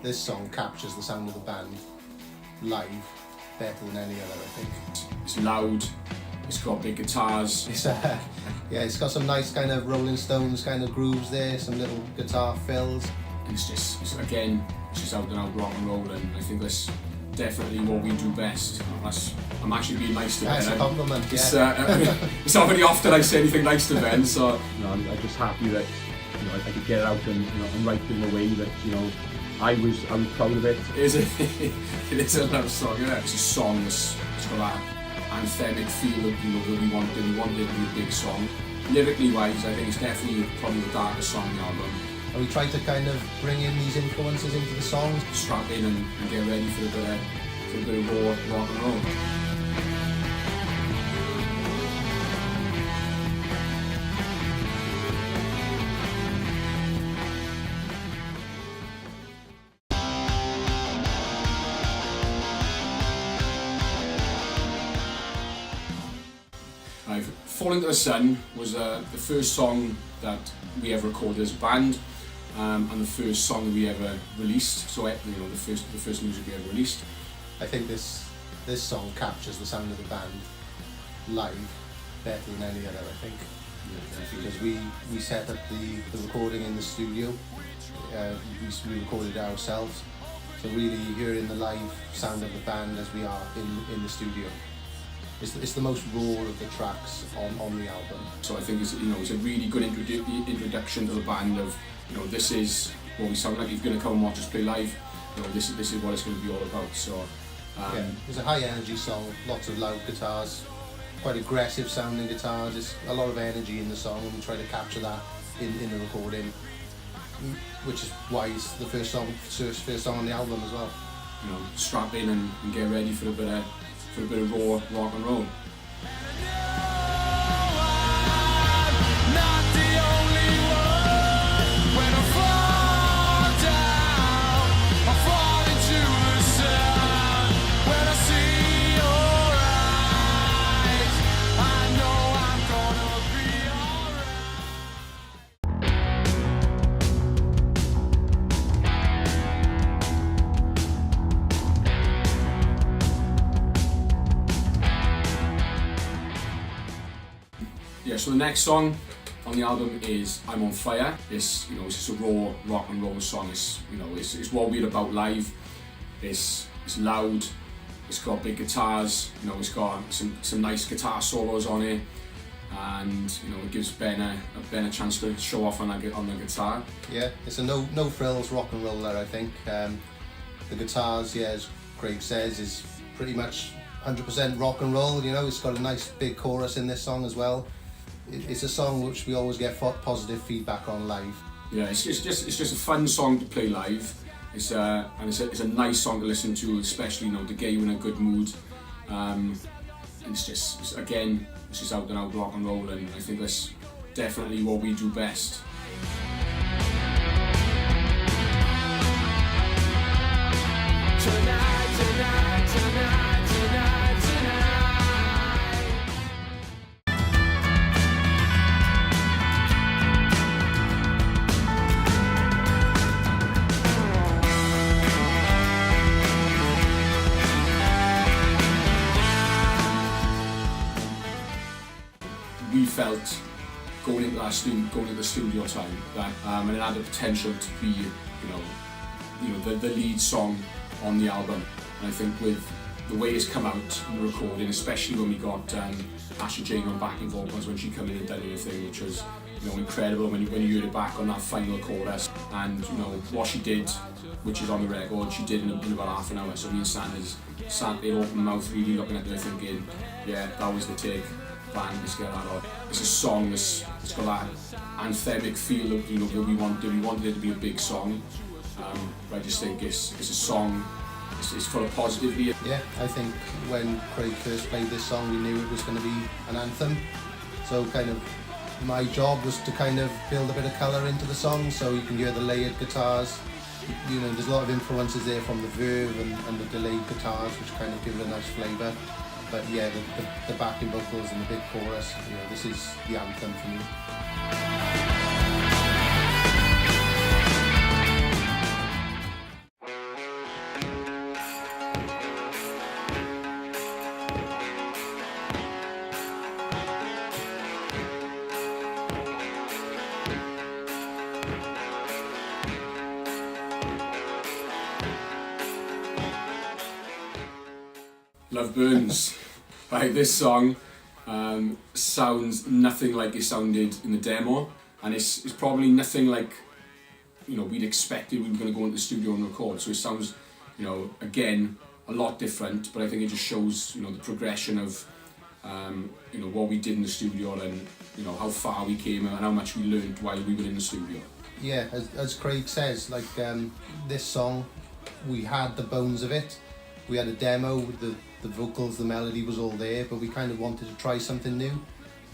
this song captures the sound of the band live better than any other, I think. It's loud, it's got big guitars. It's got some nice kind of Rolling Stones kind of grooves there, some little guitar fills. And it's just out and out rock and roll, and I think that's definitely what we do best. I'm actually being nice to Ben. That's a compliment, It's not very often I say anything nice to Ben, so... I'm just happy that I could get it out and write it in a way that I was proud of it. It is a love song, yeah. It's a song that's got that anthemic feel that we wanted it to be a big song. Lyrically wise, I think it's definitely probably the darkest song on the album. And we tried to kind of bring in these influences into the songs. Strap in and get ready for a bit of raw rock and roll. Fall Into the Sun was the first song that we ever recorded as a band, and the first song that we ever released. So the first music we ever released. I think this song captures the sound of the band live better than any other, I think. Because we set up the recording in the studio. We recorded it ourselves. So really hearing the live sound of the band as we are in the studio. It's the most raw of the tracks on the album. So I think it's a really good introduction to the band of this is what we sound like. If you're going to come and watch us play live, this is what it's going to be all about. So it's a high energy song, lots of loud guitars, quite aggressive sounding guitars. There's a lot of energy in the song, and we try to capture that in the recording, which is why it's the first song on the album as well. Strap in and get ready for a bit of raw rock and roll. So the next song on the album is I'm On Fire. It's just a raw rock and roll song. It's what we're about live. It's loud. It's got big guitars. It's got some nice guitar solos on it, and it gives Ben a chance to show off on the guitar. Yeah, it's a no frills rock and roller, I think. The guitars, as Craig says, is pretty much 100% rock and roll. It's got a nice big chorus in this song as well. It's a song which we always get positive feedback on live. Yeah, it's just a fun song to play live. It's a nice song to listen to, especially to get you in a good mood. It's just out and out rock and roll, and I think that's definitely what we do best. We felt going into the studio time that and it had the potential to be the lead song on the album. And I think with the way it's come out in the recording, especially when we got Asha Jane on backing vocals when she came in and done everything, which was incredible when you heard it back on that final chorus, and what she did, which is on the record, she did in about half an hour. So me and Sanders sat there open mouth, really looking at it, thinking, yeah, that was the take. Bang, let's get that on. It's a song that's got that anthemic feel of that we wanted it to be a big song. But I just think it's a song. It's full of positivity. Yeah, I think when Craig first played this song, we knew it was going to be an anthem. So kind of my job was to kind of build a bit of colour into the song, so you can hear the layered guitars. There's a lot of influences there from the Verve and the delayed guitars, which kind of give it a nice flavour. But yeah, the backing vocals and the big chorus, this is the anthem for me. Love Burns. Right, this song sounds nothing like it sounded in the demo, and it's probably nothing like, you know, we'd expected we were going to go into the studio and record. So it sounds, you know, again, a lot different, but I think it just shows, you know, the progression of, you know, what we did in the studio, and, you know, how far we came and how much we learned while we were in the studio. Yeah, as Craig says, like this song, we had the bones of it. We had a demo with the vocals, the melody was all there, but we kind of wanted to try something new.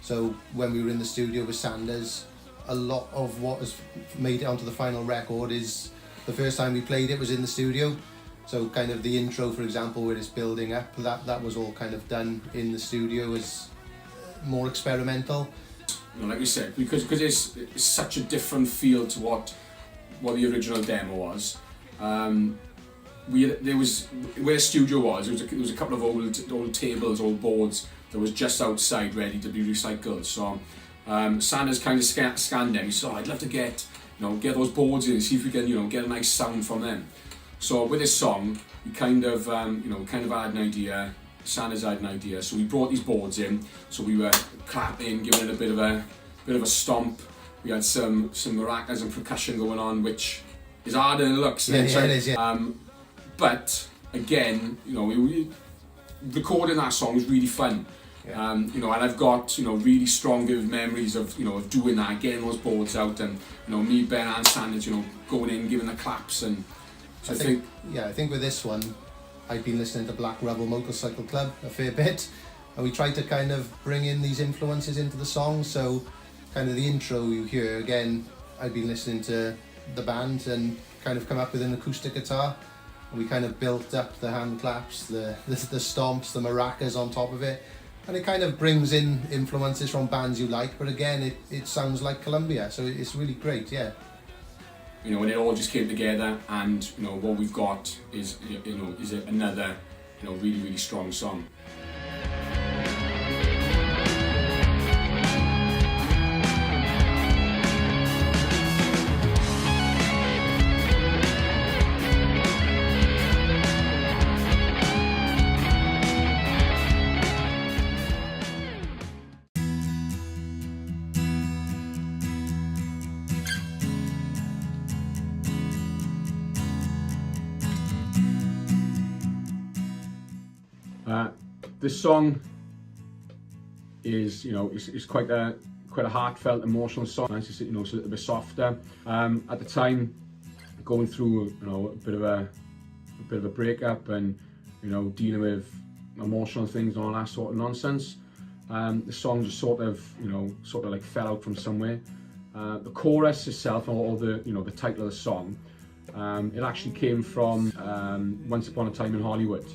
So when we were in the studio with Sanders, a lot of what has made it onto the final record is the first time we played it was in the studio. So kind of the intro, for example, where it's building up, that was all kind of done in the studio as more experimental. You know, like we said, because it's such a different feel to what the original demo was. There was where the studio was. There was a couple of old tables, old boards that was just outside, ready to be recycled. So Sanders kind of scanned them. He said, "I'd love to get those boards in, see if we can, you know, get a nice sound from them." So with this song, we kind of had an idea. Sanders had an idea, so we brought these boards in. So we were clapping, giving it a bit of a stomp. We had some maracas and percussion going on, which is harder than it looks. Yeah, it is. Yeah. But again, you know, recording that song was really fun. Yeah. You know, and I've got, you know, really strong vivid memories of, you know, of doing that, getting those boards out, and, you know, me, Ben, and Sanders, you know, going in, giving the claps, and so I think with this one, I've been listening to Black Rebel Motorcycle Club a fair bit, and we tried to kind of bring in these influences into the song. So kind of the intro you hear, again, I've been listening to the band and kind of come up with an acoustic guitar, and we kind of built up the hand claps, the stomps, the maracas on top of it, and it kind of brings in influences from bands you like, but again, it sounds like Columbia, so it's really great. Yeah. You know, and it all just came together, and, you know, what we've got is, you know, is another, you know, really, really strong song. This song is, you know, is quite a heartfelt, emotional song. It's just, you know, it's a little bit softer. At the time, going through, you know, a bit of a breakup, and, you know, dealing with emotional things and all that sort of nonsense. The song just sort of like fell out from somewhere. The chorus itself, or the, you know, the title of the song, it actually came from Once Upon a Time in Hollywood.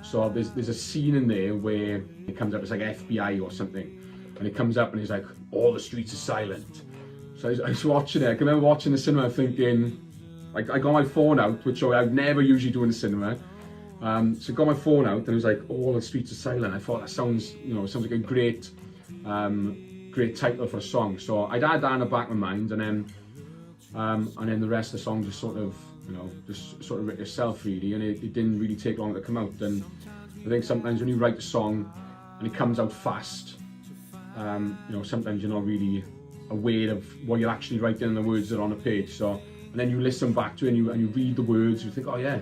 So there's a scene in there where it comes up, it's like FBI or something, and it comes up and it's like, all the streets are silent. So I was watching it. I remember watching the cinema thinking, I got my phone out, which I would never usually do in the cinema. So I got my phone out and it was like, all the streets are silent. I thought that sounds like a great title for a song. So I'd had that in the back of my mind, and then the rest of the song just sort of, you know, just sort of writ itself really, and it didn't really take long to come out. And I think sometimes when you write a song and it comes out fast, you know, sometimes you're not really aware of what you're actually writing and the words that are on the page. So, and then you listen back to it and you read the words, you think, oh yeah,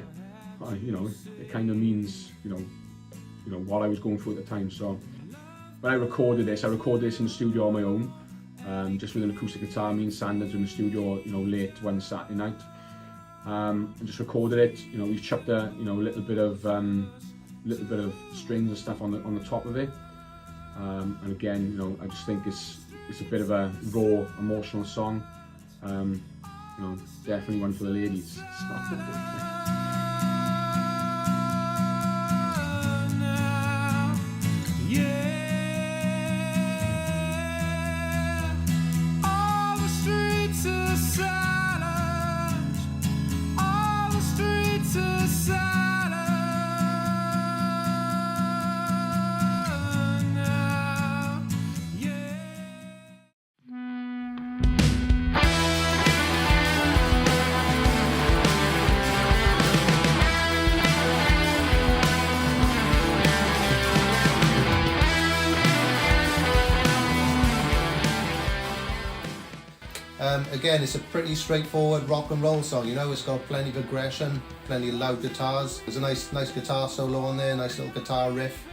you know, it kind of means, you know what I was going through at the time. So when I recorded this in the studio on my own, just with an acoustic guitar. Me and Sanders in the studio, you know, late one Saturday night. And just recorded it. You know, we chucked a little bit of strings and stuff on the top of it. And again, you know, I just think it's a bit of a raw, emotional song. You know, definitely one for the ladies. again, it's a pretty straightforward rock and roll song. You know, it's got plenty of aggression, plenty of loud guitars. There's a nice guitar solo on there, nice little guitar riff,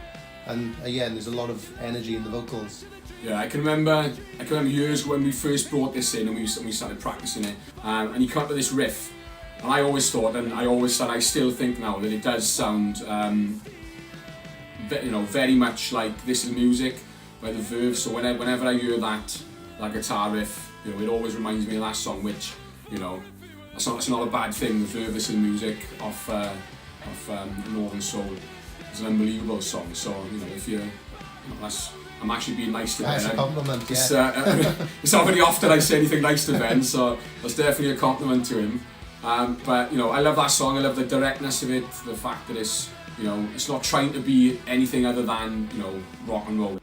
and again, there's a lot of energy in the vocals. Yeah, I can remember years when we first brought this in and we started practicing it, and you come up with this riff, and I always thought, and I still think now that it does sound, very much like This Is Music by The Verve. So whenever I hear that guitar riff, it always reminds me of that song, which, it's not a bad thing. The Verve, This Is Music off Northern Soul is an unbelievable song. So I'm actually being nice to Ben. That's a compliment, yeah. It's not very often I say anything nice to Ben, so that's definitely a compliment to him. But I love that song. I love the directness of it, the fact that it's not trying to be anything other than rock and roll.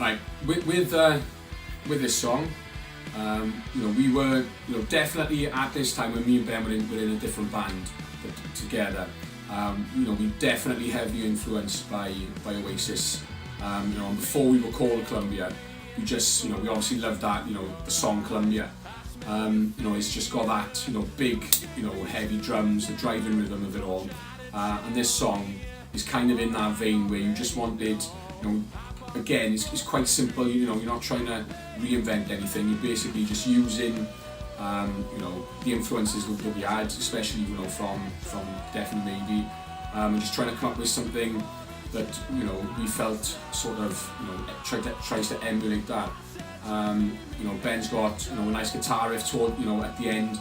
Right, with this song, we were definitely at this time when me and Ben were in a different band together. We definitely heavily influenced by Oasis. And before we were called Columbia, we obviously loved that the song Columbia. It's just got that big heavy drums, the driving rhythm of it all, and this song is kind of in that vein where you just wanted again, it's quite simple. You're not trying to reinvent anything. You're basically just using, the influences that we had, especially from Deaf and Maybe, and just trying to come up with something that we felt sort of tries to emulate that. Ben's got a nice guitar riff toward at the end.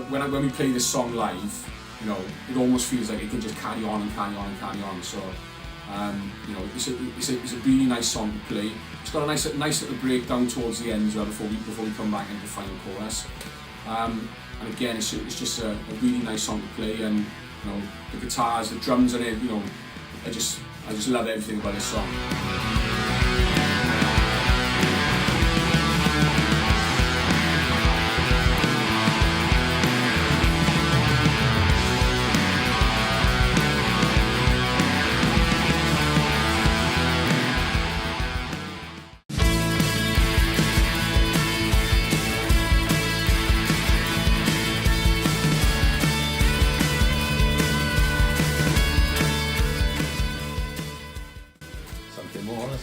When we play this song live, it almost feels like it can just carry on and carry on and carry on. So. It's a really nice song to play. It's got a nice little breakdown towards the end as well before we come back into the final chorus. And again, it's just a really nice song to play, and the guitars, the drums on it. I just love everything about this song.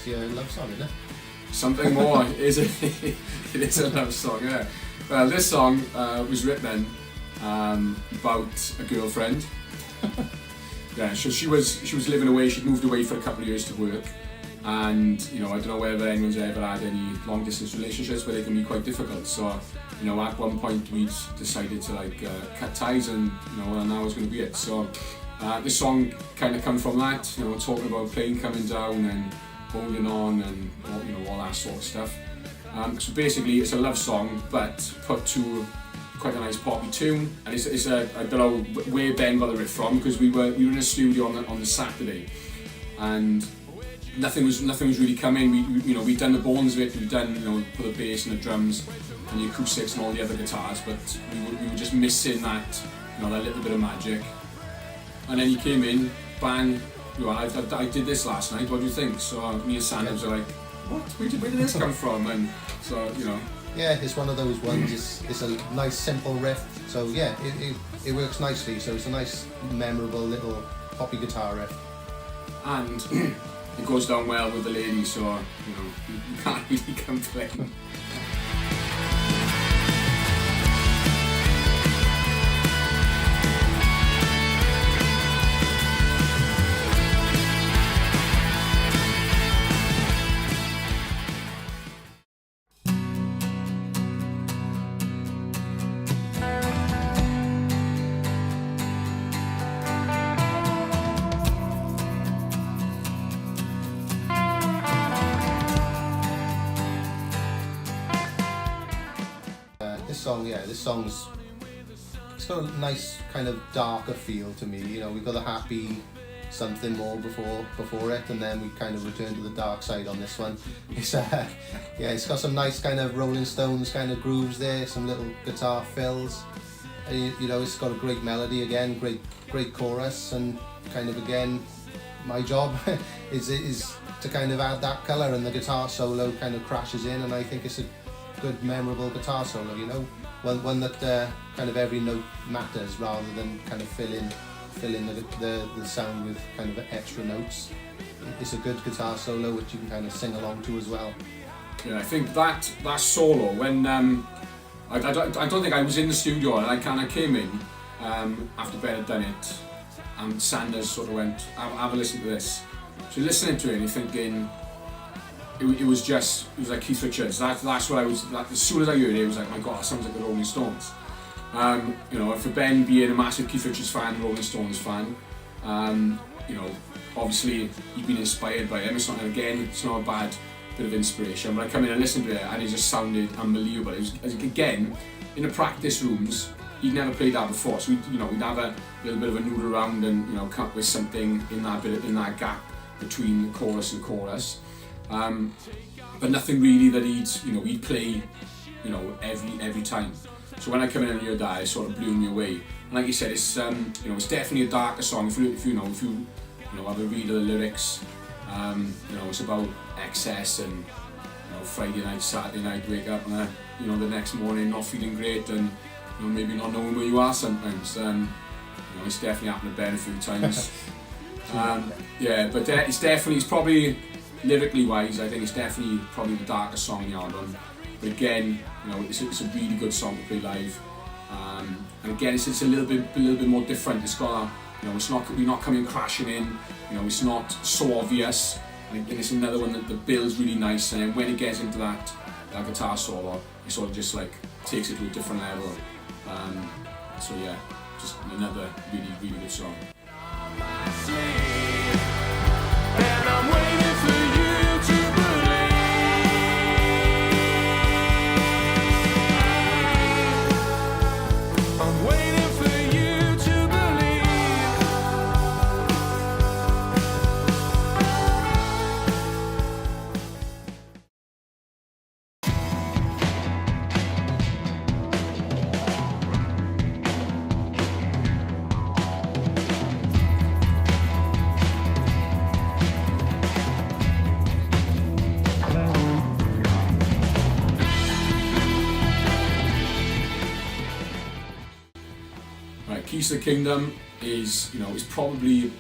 Your love song, isn't it? Something More is it is a love song, yeah. Well, this song was written about a girlfriend. Yeah, so she was living away. She'd moved away for a couple of years to work, and I don't know whether anyone's ever had any long distance relationships, but they can be quite difficult. So at one point we'd decided to cut ties, and and that was going to be it. So this song kind of come from that, talking about plane coming down and holding on and all that sort of stuff. So basically it's a love song but put to quite a nice poppy tune, and it's I don't know where Ben got the riff from, because we were in a studio on the Saturday, and nothing was really coming. We'd done the bones of it, we'd done put the bass and the drums and the acoustics and all the other guitars, but we were just missing that that little bit of magic. And then he came in, bang. I did this last night, what do you think? So me and Sanders were like, what? Where did this come from? And so, Yeah, it's one of those ones, it's a nice simple riff, so yeah, it works nicely, so it's a nice memorable little poppy guitar riff. And it goes down well with the ladies, so you can't really complain. This song's it's got a nice kind of darker feel to me. We've got the happy something more before it, and then we kind of return to the dark side on this one. It's yeah, it's got some nice kind of Rolling Stones kind of grooves there, some little guitar fills. You know, it's got a great melody again, great chorus, and kind of again, my job is to kind of add that colour, and the guitar solo kind of crashes in, and I think it's a good, memorable guitar solo. You know, one that kind of every note matters rather than kind of fill in the sound with kind of extra notes. It's a good guitar solo which you can kind of sing along to as well. Yeah, I think that solo, when I don't think I was in the studio, and I came in after Ben had done it, and Sanders sort of went, have a listen to this. So you're listening to it and you're thinking, it was like Keith Richards. That's what I was, like, as soon as I heard it, it was like, my God, it sounds like the Rolling Stones. You know, for Ben being a massive Keith Richards fan, Rolling Stones fan, you know, obviously you've been inspired by him. It's not a bad bit of inspiration, but I come in and listen to it and it just sounded unbelievable. It was, again, in the practice rooms, he'd never played that before, so we'd have a little bit of a noodle around and, you know, come up with something in that gap between the chorus and chorus. But nothing really that he'd play, you know, every time. So when I come in and hear that, it sort of blew me away. And like you said, it's it's definitely a darker song. If you have a read of the lyrics, it's about excess and, you know, Friday night, Saturday night, wake up and the next morning not feeling great and, you know, maybe not knowing where you are sometimes. It's definitely happened to Ben a few times. But it's probably, lyrically wise, I think it's definitely probably the darkest song in the album. But again, you know, it's a really good song to play live. And again, it's a little bit more different. It's got, you know, we're not coming crashing in. You know, it's not so obvious. And it's another one that builds really nice. And then when it gets into that guitar solo, it sort of just like takes it to a different level. So yeah, just another really, really good song. Keys to the Kingdom is probably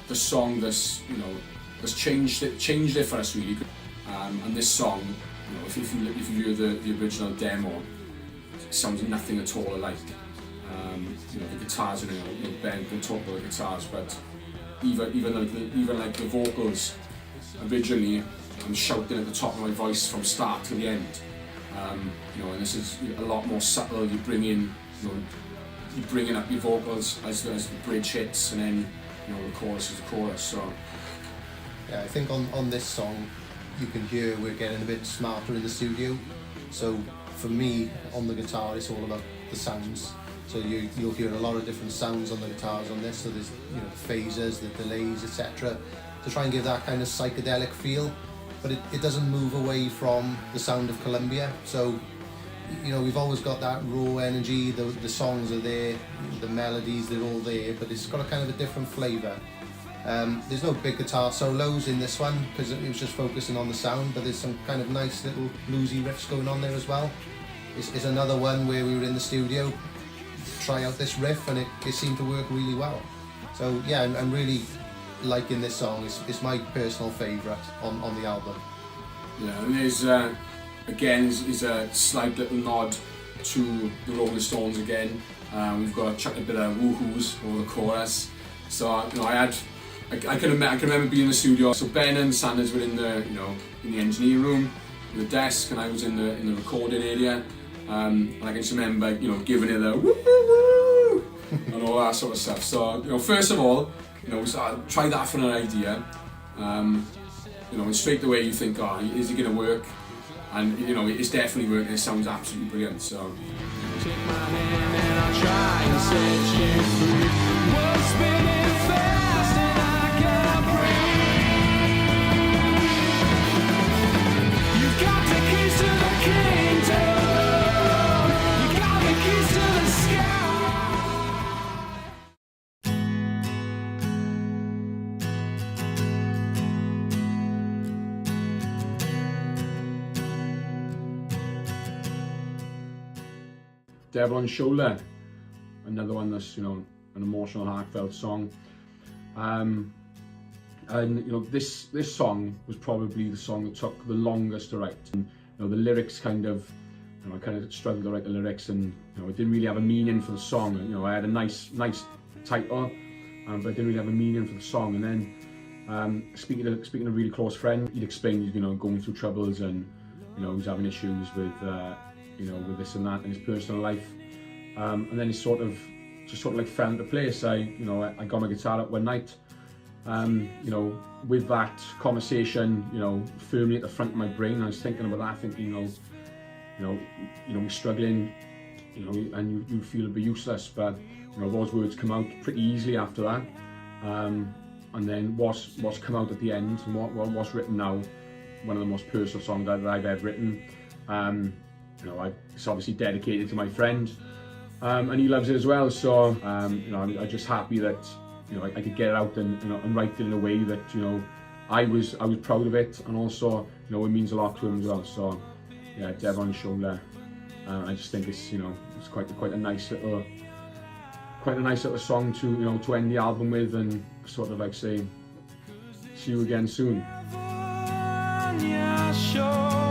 the song that's changed it for us really. And this song, you know, if you hear the original demo, it sounds nothing at all alike. The guitars, Ben can talk about the guitars, but even like the vocals, originally I'm shouting at the top of my voice from start to the end. And this is a lot more subtle. You bring in, you're bringing up your vocals as the bridge hits, and then the chorus is the chorus. So yeah, I think on this song you can hear we're getting a bit smarter in the studio. So for me, on the guitar, it's all about the sounds. So you'll hear a lot of different sounds on the guitars on this. So there's the phasers, the delays, etc., to try and give that kind of psychedelic feel. But it doesn't move away from the sound of Columbia. So we've always got that raw energy, the songs are there, the melodies, they're all there, but it's got a kind of a different flavour. There's no big guitar solos in this one because it was just focusing on the sound, but there's some kind of nice little bluesy riffs going on there as well. It's another one where we were in the studio, try out this riff, and it seemed to work really well. So yeah, I'm really liking this song. It's my personal favourite on the album. Yeah, and there's again is a slight little nod to the Rolling Stones again. We've got chucked a bit of woohoos over the chorus. So I can remember being in the studio. So Ben and Sanders were in the in the engineering room, with the desk, and I was in the recording area. And I can just remember giving it a woo woo woo and all that sort of stuff. So first of all, try that for an idea. And straight away you think, is it going to work? And it's definitely working. It sounds absolutely brilliant. So take my hand and I'll try and set you free. What's spinning fast? Devil on Shoulder, another one that's, you know, an emotional, heartfelt song. And you know, this song was probably the song that took the longest to write. And, you know, the lyrics kind of, you know, I kind of struggled to write the lyrics, and you know, it didn't really have a meaning for the song. You know, I had a nice title, but I didn't really have a meaning for the song. And then speaking to a really close friend, he'd explained, you know, going through troubles, and you know, he was having issues with you know, with this and that in his personal life. And then he just sort of like fell into place. I got my guitar up one night. You know, with that conversation, you know, firmly at the front of my brain, I was thinking about that, thinking, you know, you're struggling, you know, and you feel a bit useless, but you know, those words come out pretty easily after that. And then what's come out at the end, and what's written now, one of the most personal songs that I've ever written. You know, it's obviously dedicated to my friend, and he loves it as well. So, you know, I'm just happy that, you know, I could get it out and, you know, and write it in a way that, you know, I was proud of it, and also, you know, it means a lot to him as well. So, yeah, Devil on Shoulder. I just think it's, you know, it's quite a nice little song to, you know, to end the album with, and sort of like say, see you again soon. Show